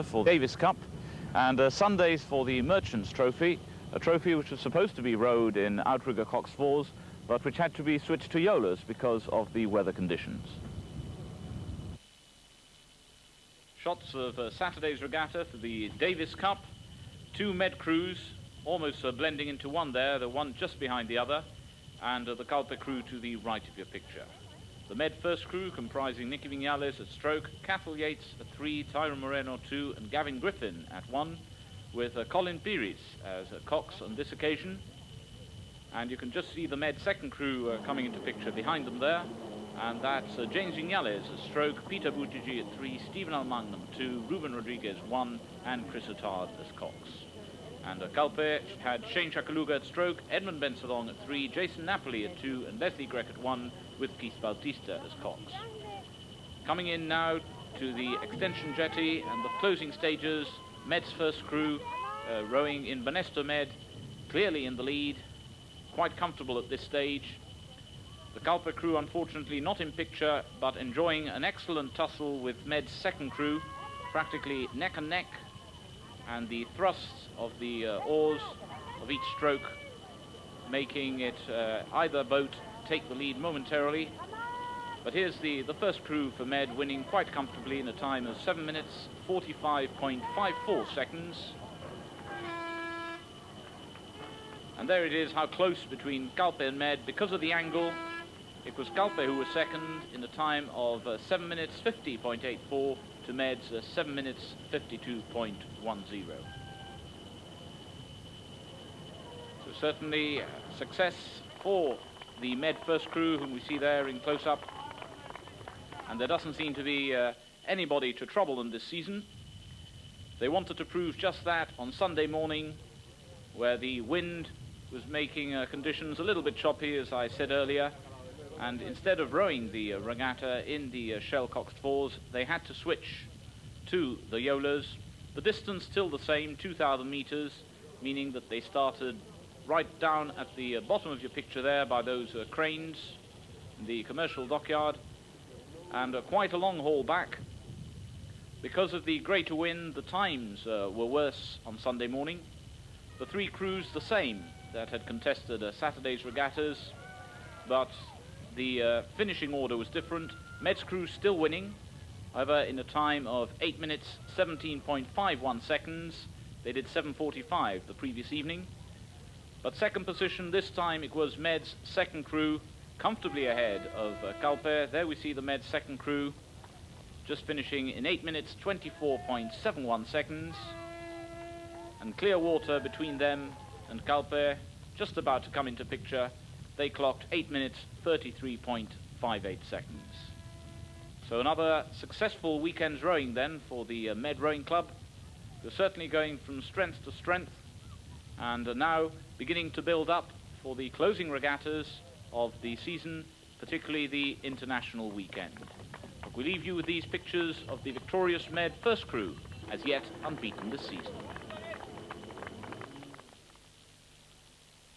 for the Davis Cup, and Sundays for the Merchants Trophy, a trophy which was supposed to be rowed in outrigger Cox Fours, but which had to be switched to Yolas because of the weather conditions. Shots of Saturday's regatta for the Davis Cup. Two Med crews almost blending into one there, the one just behind the other, and the Calpe crew to the right of your picture. The Med first crew comprising Nicky Viñales at stroke, Cathal Yates at 3, Tyrone Moreno 2, and Gavin Griffin at 1, with Colin Pires as Cox on this occasion. And you can just see the Med second crew coming into picture behind them there, and that's James Viñales at stroke, Peter Buttigieg at 3, Stephen Almagnum 2, Ruben Rodriguez 1, and Chris Attard as Cox. And Calpe had Shane Chakaluga at stroke, Edmund Bensalong at 3, Jason Napoli at 2, and Leslie Grech at 1, with Keith Bautista as Cox. Coming in now to the extension jetty and the closing stages, Med's first crew rowing in Banesto Med, clearly in the lead, quite comfortable at this stage. The Calpe crew unfortunately not in picture, but enjoying an excellent tussle with Med's second crew, practically neck and neck, and the thrusts of the oars of each stroke making it either boat take the lead momentarily. But here's the first crew for Med winning quite comfortably in a time of 7 minutes 45.54 seconds. And there it is, how close between Calpe and Med. Because of the angle, it was Calpe who was second in a time of 7 minutes 50.84 to Med's 7 minutes 52.10. So certainly success for the Med first crew, whom we see there in close-up, and there doesn't seem to be anybody to trouble them this season. They wanted to prove just that on Sunday morning, where the wind was making conditions a little bit choppy, as I said earlier, and instead of rowing the regatta in the Shell Coxed Fours, they had to switch to the Yolas. The distance still the same, 2,000 meters, meaning that they started right down at the bottom of your picture there by those cranes in the commercial dockyard, and quite a long haul back. Because of the greater wind, the times were worse on Sunday morning. The three crews the same that had contested Saturday's regattas, but the finishing order was different. Med's crew still winning, however in a time of 8 minutes 17.51 seconds. They did 7:45 the previous evening. But second position this time, it was Med's second crew, comfortably ahead of Calpe. There we see the Med second crew just finishing in 8 minutes 24.71 seconds, and clear water between them and Calpe, just about to come into picture. They clocked 8 minutes 33.58 seconds. So another successful weekend's rowing then for the Med Rowing Club. They're certainly going from strength to strength, and now beginning to build up for the closing regattas of the season, particularly the international weekend. We leave you with these pictures of the victorious Med first crew, as yet unbeaten this season.